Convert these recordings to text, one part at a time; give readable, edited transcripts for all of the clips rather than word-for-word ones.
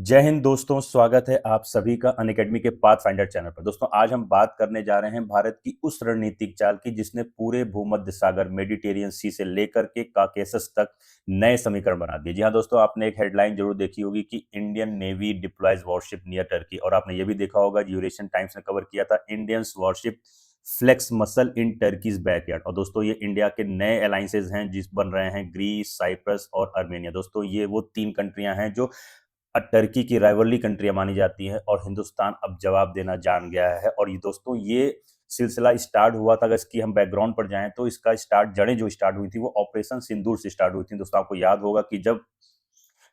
जय हिंद दोस्तों, स्वागत है आप सभी का अनअकैडमी के पाथ फाइंडर चैनल पर। दोस्तों आज हम बात करने जा रहे हैं भारत की उस रणनीतिक चाल की जिसने पूरे भूमध्य सागर मेडिटेरियन सी से लेकर के काकेशस तक नए समीकरण बना दिए। जी हाँ दोस्तों, आपने एक हेडलाइन जरूर देखी होगी कि Indian navy deploys warship near Turkey, और आपने ये भी देखा होगा यूरेशियन टाइम्स ने कवर किया था Indians warship flex muscle in Turkey's backyard. और दोस्तों ये इंडिया के नए अलायंसेज हैं जिस बन रहे हैं ग्रीस, साइप्रस और आर्मेनिया। दोस्तों ये वो तीन कंट्रियां हैं जो टर्की की राइवलरी कंट्रियां मानी जाती हैं, और हिंदुस्तान अब जवाब देना जान गया है। और ये दोस्तों ये सिलसिला स्टार्ट हुआ था, अगर इसकी हम बैकग्राउंड पर जाएं तो इसका जड़ें जो स्टार्ट हुई थी वो ऑपरेशन सिंदूर से स्टार्ट हुई थी। दोस्तों आपको याद होगा कि जब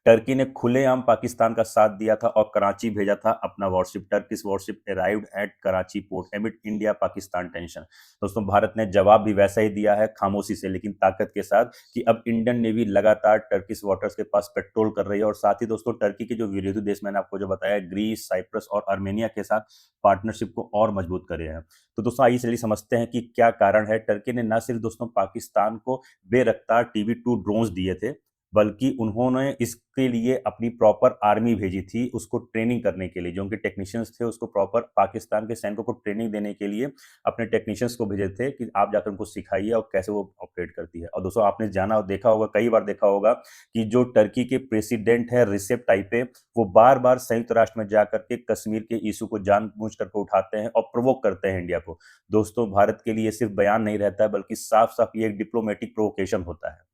टर्की ने खुलेआम पाकिस्तान का साथ दिया था और कराची भेजा था अपना worship, Turkish worship arrived at Karachi port एमिड India Pakistan tension. दोस्तों भारत ने जवाब भी वैसा ही दिया है, खामोशी से लेकिन ताकत के साथ, कि अब इंडियन नेवी लगातार टर्किश वाटर्स के पास पेट्रोल कर रही है। और साथ ही दोस्तों टर्की के जो विरोधी देश मैंने आपको जो बताया, ग्रीस, साइप्रस और आर्मेनिया के साथ पार्टनरशिप को और मजबूत करे हैं। तो दोस्तों आइए चलिए समझते हैं कि क्या कारण है। टर्की ने न सिर्फ दोस्तों पाकिस्तान को बेरफ्तार TB2 ड्रोन्स दिए थे, बल्कि उन्होंने इसके लिए अपनी प्रॉपर आर्मी भेजी थी उसको ट्रेनिंग करने के लिए। जो उनके टेक्नीशियंस थे उसको प्रॉपर पाकिस्तान के सैनिकों को ट्रेनिंग देने के लिए अपने टेक्नीशियंस को भेजे थे कि आप जाकर उनको सिखाइए और कैसे वो ऑपरेट करती है। और दोस्तों आपने जाना और देखा होगा, कई बार देखा होगा कि जो टर्की के प्रेसिडेंट है रिसेप टाइपे, वो बार बार संयुक्त राष्ट्र में जाकर के कश्मीर के इशू को जानबूझ करके उठाते हैं और प्रोवोक करते हैं इंडिया को। दोस्तों भारत के लिए सिर्फ बयान नहीं रहता है, बल्कि साफ साफ ये एक डिप्लोमेटिक प्रोवोकेशन होता है।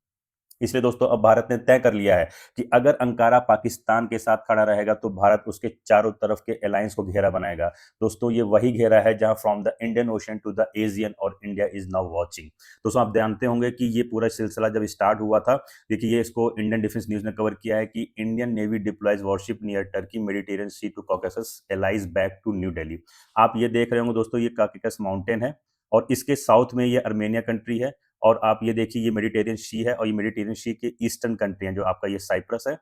इसलिए दोस्तों अब भारत ने तय कर लिया है कि अगर अंकारा पाकिस्तान के साथ खड़ा रहेगा तो भारत उसके चारों तरफ के अलायंस को घेरा बनाएगा। दोस्तों ये वही घेरा है जहां from the Indian Ocean to the Asian, और इंडिया इज नाउ वॉचिंग। दोस्तों आप जानते होंगे कि ये पूरा सिलसिला जब स्टार्ट हुआ था, देखिए ये इसको इंडियन डिफेंस न्यूज ने कवर किया है कि Indian navy deploys warship near Turkey Mediterranean sea to Caucasus allies back to New Delhi. आप ये देख रहे होंगे दोस्तों, ये काकेकस माउंटेन है और इसके साउथ में ये आर्मेनिया कंट्री है। और आप ये देखिए ये मेडिटेरियन सी है, और ये मेडिटेरियन सी के ईस्टर्न कंट्री हैं, जो आपका ये साइप्रस है,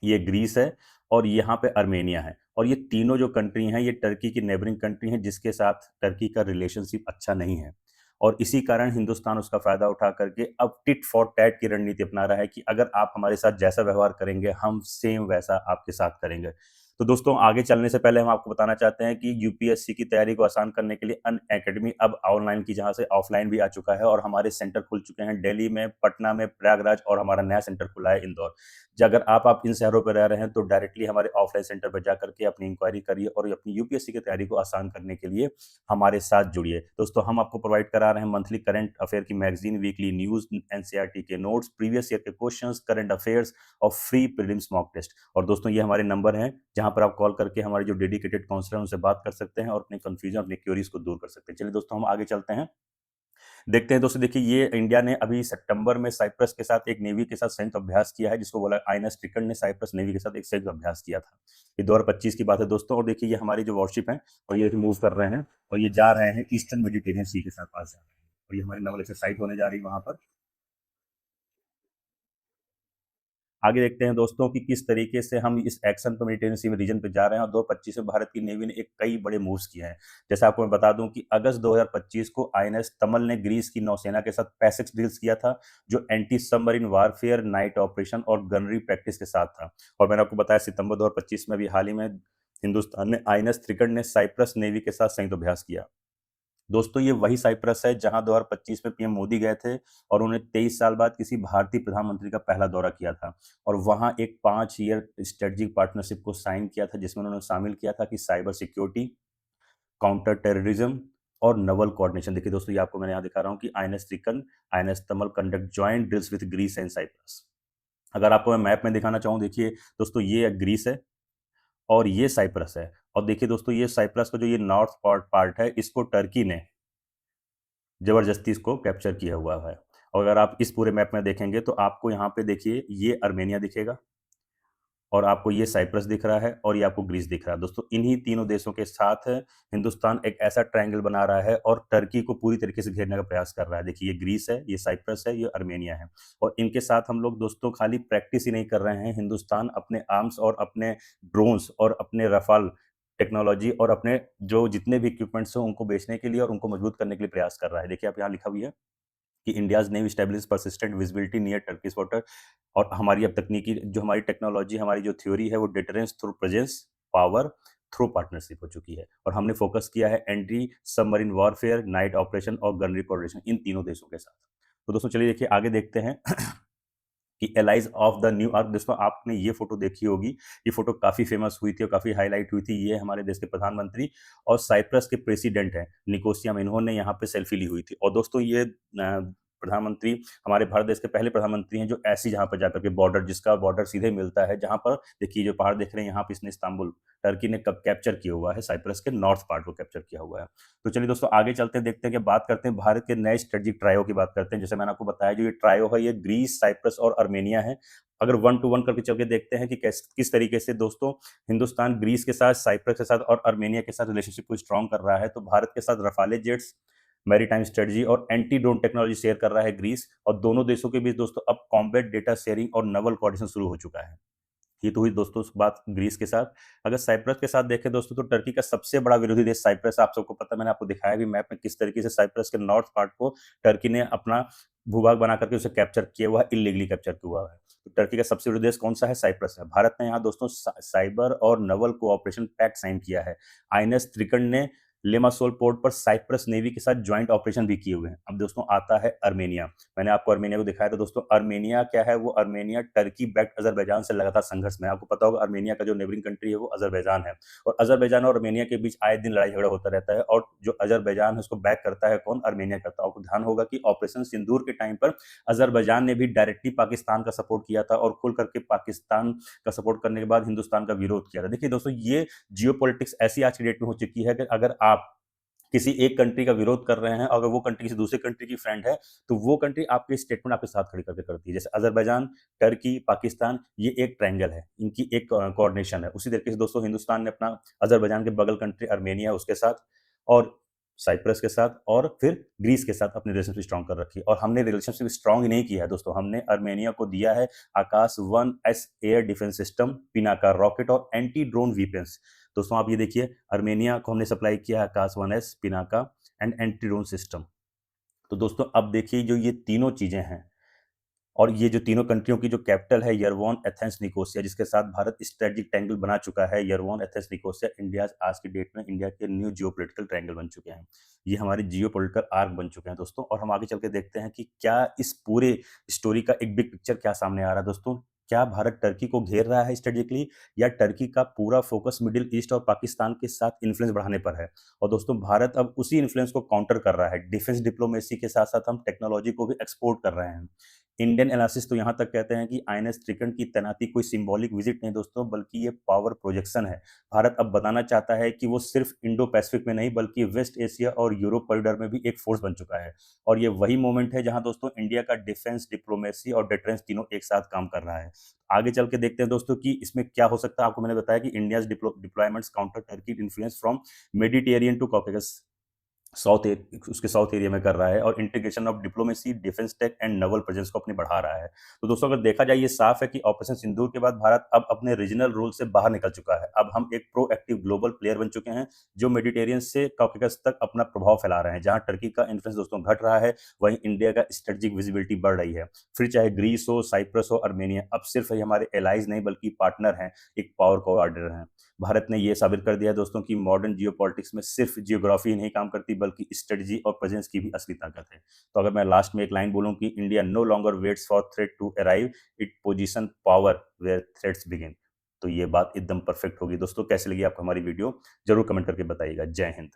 ये ग्रीस है, और यहाँ पे आर्मेनिया है। और ये तीनों जो कंट्री हैं ये टर्की की नेबरिंग कंट्री हैं जिसके साथ टर्की का रिलेशनशिप अच्छा नहीं है। और इसी कारण हिंदुस्तान उसका फायदा उठा करके अब टिट फॉर टैट की रणनीति अपना रहा है कि अगर आप हमारे साथ जैसा व्यवहार करेंगे हम सेम वैसा आपके साथ करेंगे। तो दोस्तों आगे चलने से पहले हम आपको बताना चाहते हैं कि यूपीएससी की तैयारी को आसान करने के लिए अन अकेडमी अब ऑनलाइन की जहां से ऑफलाइन भी आ चुका है, और हमारे सेंटर खुल चुके हैं दिल्ली में, पटना में, प्रयागराज, और हमारा नया सेंटर खुला है इंदौर। अगर आप इन शहरों पर रह रहे हैं तो डायरेक्टली हमारे ऑफलाइन सेंटर पर जाकर के अपनी इंक्वायरी करिए और अपनी यूपीएससी की तैयारी को आसान करने के लिए हमारे साथ जुड़िए। दोस्तों हम आपको प्रोवाइड करा रहे हैं मंथली करंट अफेयर की मैगजीन, वीकली न्यूज, एनसीईआरटी के नोट्स, प्रीवियस ईयर के क्वेश्चंस, करंट अफेयर्स और फ्री प्रीलिम्स मॉक टेस्ट। और दोस्तों ये हमारे नंबर हैं जहां पर आप कॉल करके हमारे जो डेडिकेटेड काउंसलर हैं उनसे बात कर सकते हैं और अपनी कंफ्यूजन, अपनी क्यूरीज को दूर कर सकते हैं। चलिए दोस्तों हम आगे चलते हैं, देखते हैं। दोस्तों देखिए ये इंडिया ने अभी सितंबर में साइप्रस के साथ एक नेवी के साथ संयुक्त अभ्यास किया है, जिसको बोला आईएनएस ट्रिकन ने साइप्रस नेवी के साथ एक संयुक्त अभ्यास किया था। ये 2025 की बात है दोस्तों। और देखिए ये हमारी जो वॉरशिप है और ये मूव कर रहे हैं और ये जा रहे हैं ईस्टर्न मेडिटेरियन सी के साथ पास जा रहे हैं, और ये हमारी नवल एक्सरसाइज होने जा रही है वहां पर। आगे देखते हैं दोस्तों कि किस तरीके से हम इस एक्शन पे मेडिटेरेनियन रीजन पे जा रहे हैं, और 2025 में भारत की नेवी ने एक कई बड़े मूव्स किए हैं। जैसे आपको मैं बता दूं कि अगस्त 2025 को आईएनएस तमल ने ग्रीस की नौसेना के साथ पैसिक्स ड्रिल्स किया था, जो anti submarine warfare, night operation और गनरी प्रैक्टिस के साथ था। और मैंने आपको बताया सितंबर 2025 में भी हाल ही में हिंदुस्तान ने आईएनएस त्रिकंड ने साइप्रस नेवी के साथ संयुक्त अभ्यास किया। दोस्तों ये वही साइप्रस है जहां 2025 में पीएम मोदी गए थे, और उन्हें 23 साल बाद किसी भारतीय प्रधानमंत्री का पहला दौरा किया था। और वहां एक 5 ईयर स्ट्रेटेजिक पार्टनरशिप को साइन किया था, जिसमें उन्होंने शामिल किया था कि साइबर सिक्योरिटी, काउंटर टेररिज्म और नवल कोऑर्डिनेशन। देखिए दोस्तों ये आपको मैंने यहाँ दिखा रहा हूँ कि INS Trikand, INS Tamal conduct joint drills with Greece and Cyprus. अगर आपको मैं मैप में दिखाना चाहूँ, देखिए दोस्तों ये ग्रीस है और ये साइप्रस है। और देखिए दोस्तों ये साइप्रस का जो ये नॉर्थ पार्ट है, इसको टर्की ने जबरदस्ती इसको कैप्चर किया हुआ है। और अगर आप इस पूरे मैप में देखेंगे तो आपको यहाँ पे देखिए ये आर्मेनिया दिखेगा, और आपको ये साइप्रस दिख रहा है, और ये आपको ग्रीस दिख रहा है। दोस्तों इन्हीं तीनों देशों के साथ हिंदुस्तान एक ऐसा ट्रायंगल बना रहा है और टर्की को पूरी तरीके से घेरने का प्रयास कर रहा है। देखिए ये ग्रीस है, ये साइप्रस है, ये आर्मेनिया है। और इनके साथ हम लोग दोस्तों खाली प्रैक्टिस ही नहीं कर रहे हैं, हिंदुस्तान अपने आर्म्स और अपने ड्रोन्स और अपने रफाल टेक्नोलॉजी और अपने जो जितने भी इक्विपमेंट्स हैं उनको बेचने के लिए और उनको मजबूत करने के लिए प्रयास कर रहा है। देखिए आप यहाँ लिखा हुआ है कि India's navy establish persistent visibility near Turkish water. और हमारी अब तकनीकी जो हमारी टेक्नोलॉजी, हमारी जो थ्योरी है वो deterrence through presence, power through partnership हो चुकी है। और हमने फोकस किया है anti submarine warfare, night operation और गनरी कोऑर्डिनेशन इन तीनों देशों के साथ। तो दोस्तों चलिए देखिए आगे देखते हैं कि allies of the New York. दोस्तों आपने ये फोटो देखी होगी, ये फोटो काफी फेमस हुई थी और काफी हाईलाइट हुई थी। ये हमारे देश के प्रधानमंत्री और साइप्रस के प्रेसिडेंट हैं निकोसिया में, इन्होंने यहाँ पे सेल्फी ली हुई थी। और दोस्तों ये प्रधानमंत्री हमारे भारत देश के पहले प्रधानमंत्री हैं जो ऐसी जहाँ पर जाकर के बॉर्डर, जिसका बॉर्डर सीधे मिलता है, जहाँ पर देखिए जो पहाड़ देख रहे हैं यहाँ पे, इसने इस्तांबुल टर्की ने कब कैप्चर किया हुआ है, साइप्रस के नॉर्थ पार्ट को कैप्चर किया हुआ है। तो चलिए दोस्तों आगे चलते हैं, देखते हैं कि बात करते हैं भारत के नए स्ट्रेटेजिक ट्रायो की बात करते हैं। जैसे मैंने आपको बताया जो ये ट्रायो है ये ग्रीस, साइप्रस और अर्मेनिया है। अगर वन टू वन करके चल के देखते हैं कि किस तरीके से दोस्तों हिंदुस्तान ग्रीस के साथ, साइप्रस के साथ और अर्मेनिया के साथ रिलेशनशिप को स्ट्रॉन्ग कर रहा है। तो भारत के साथ रफाले जेट्स, मैरीटाइम स्ट्रेटजी और एंटी ड्रोन टेक्नोलॉजी शेयर कर रहा है ग्रीस। और दोनों देशों के बीच दोस्तों अब कॉम्बैट डेटा शेयरिंग और नवल कोऑर्डिनेशन शुरू हो चुका है। ये तो हुई दोस्तों बात ग्रीस के साथ। अगर साइप्रस के साथ देखें दोस्तों तो टर्की का सबसे बड़ा विरोधी देश साइप्रस, आप सबको पता है, मैंने आपको दिखाया भी मैप में किस तरीके से साइप्रस के नॉर्थ पार्ट को टर्की ने अपना भूभाग बना करके उसे कैप्चर किया हुआ है, इलीगली कैप्चर किया हुआ है। तो टर्की का सबसे विरोधी देश कौन सा है? साइप्रस है। भारत ने यहाँ दोस्तों साइबर और नवल कोऑपरेशन पैक्ट साइन किया है। आईएनएस त्रिकंड ने लिमासोल पोर्ट पर साइप्रस नेवी के साथ ज्वाइंट ऑपरेशन भी किए हुए हैं। अब दोस्तों आता है अर्मेनिया। मैंने आपको अर्मेनिया को दिखाया था दोस्तों। अर्मेनिया क्या है? वो अर्मेनिया टर्की बैक्ड अजरबैजान से लगातार संघर्ष में है। आपको पता होगा अर्मेनिया का जो नेबरिंग कंट्री है वो अजरबैजान है। और अजरबैजान और अर्मेनिया के बीच आए दिन लड़ाई झगड़ा होता रहता है। और जो अजरबैजान है उसको बैक करता है कौन? अर्मेनिया करता है। आपको ध्यान होगा कि ऑपरेशन सिंदूर के टाइम पर अजरबैजान ने भी डायरेक्टली पाकिस्तान का सपोर्ट किया था और खुल करके पाकिस्तान का सपोर्ट करने के बाद हिंदुस्तान का विरोध किया था। देखिए दोस्तों ये जियोपॉलिटिक्स ऐसी आज की डेट में हो चुकी है कि अगर आप किसी एक कंट्री का विरोध कर रहे हैं, अगर वो कंट्री किसी दूसरे कंट्री की फ्रेंड है, तो वो कंट्री आपके स्टेटमेंट आपके साथ खड़ी करके करती है। जैसे अजरबैजान, टर्की, पाकिस्तान, ये एक ट्रायंगल है, इनकी एक कोऑर्डिनेशन है। उसी तरीके से दोस्तों हिंदुस्तान ने अपना अजरबैजान के बगल कंट्री अर्मेनिया उसके साथ और साइप्रस के साथ और फिर ग्रीस के साथ अपनी रिलेशनशिप स्ट्रॉन्ग कर रखी है। और हमने रिलेशनशिप स्ट्रॉन्ग ही नहीं किया है दोस्तों, हमने अर्मेनिया को दिया है आकाश 1S air defence system, Pinaka rocket और एंटी ड्रोन वीपेंस। दोस्तों आप ये देखिए, अर्मेनिया को हमने सप्लाई किया है आकाश 1S, Pinaka and anti drone system. तो दोस्तों अब देखिए जो ये तीनों चीजें हैं और ये जो तीनों कंट्रियों की जो कैपिटल है यरवॉन, एथेंस, निकोसिया, जिसके साथ भारत स्ट्रेटेजिक ट्रायंगल बना चुका है। यरवॉन, एथेंस, निकोसिया इंडिया आज की डेट में इंडिया के न्यू जियोपॉलिटिकल ट्रायंगल बन चुके हैं। ये हमारे जियोपॉलिटिकल आर्क बन चुके हैं दोस्तों। और हम आगे चल के देखते हैं कि क्या इस पूरे स्टोरी का एक बिग पिक्चर क्या सामने आ रहा है दोस्तों। क्या भारत टर्की को घेर रहा है स्ट्रेटेजिकली, या टर्की का पूरा फोकस मिडिल ईस्ट और पाकिस्तान के साथ इन्फ्लुएंस बढ़ाने पर है? और दोस्तों भारत अब उसी इन्फ्लुएंस को काउंटर कर रहा है। डिफेंस डिप्लोमेसी के साथ साथ हम टेक्नोलॉजी को भी एक्सपोर्ट कर रहे हैं। इंडियन एनालिसिस तो यहाँ तक कहते हैं कि आईएनएस त्रिकंड की तैनाती कोई सिंबॉलिक विजिट नहीं दोस्तों, बल्कि ये पावर प्रोजेक्शन है। भारत अब बताना चाहता है कि वो सिर्फ इंडो पैसिफिक में नहीं बल्कि वेस्ट एशिया और यूरोप कॉरिडोर में भी एक फोर्स बन चुका है। और ये वही मोमेंट है जहां दोस्तों इंडिया का डिफेंस, डिप्लोमेसी और डिफेंस तीनों एक साथ काम कर रहा है। आगे चल के देखते हैं दोस्तों कि इसमें क्या हो सकता है। आपको मैंने बताया कि India deployments counter Turkey influence from Mediterranean to Caucasus, उसके साउथ एरिया में कर रहा है। और integration of diplomacy, defence tech and naval presence को अपनी बढ़ा रहा है। तो दोस्तों अगर देखा जाए ये साफ है कि ऑपरेशन सिंदूर के बाद भारत अब अपने रीजनल रूल से बाहर निकल चुका है। अब हम एक प्रोएक्टिव ग्लोबल प्लेयर बन चुके हैं जो मेडिटेरियन से कॉकेसस तक अपना प्रभाव फैला रहे हैं। जहां टर्की का इन्फ्लुएंस दोस्तों घट रहा है, वहीं इंडिया का स्ट्रेटेजिक विजिबिलिटी बढ़ रही है। फिर चाहे ग्रीस हो, साइप्रस हो, अर्मेनिया, अब सिर्फ ये हमारे एलाइज नहीं बल्कि पार्टनर हैं, एक पावर कोऑर्डिनेटर हैं। भारत ने यह साबित कर दिया दोस्तों कि मॉडर्न जियोपॉलिटिक्स में सिर्फ जियोग्राफी नहीं काम करती बल्कि स्ट्रेटजी और प्रेजेंस की भी असली ताकत है। तो अगर मैं लास्ट में एक लाइन बोलूं कि India no longer waits for threat to arrive, it position power where threats begin. तो ये बात एकदम परफेक्ट होगी दोस्तों। कैसे लगी आपको हमारी वीडियो? जरूर कमेंट करके बताइएगा। जय हिंद।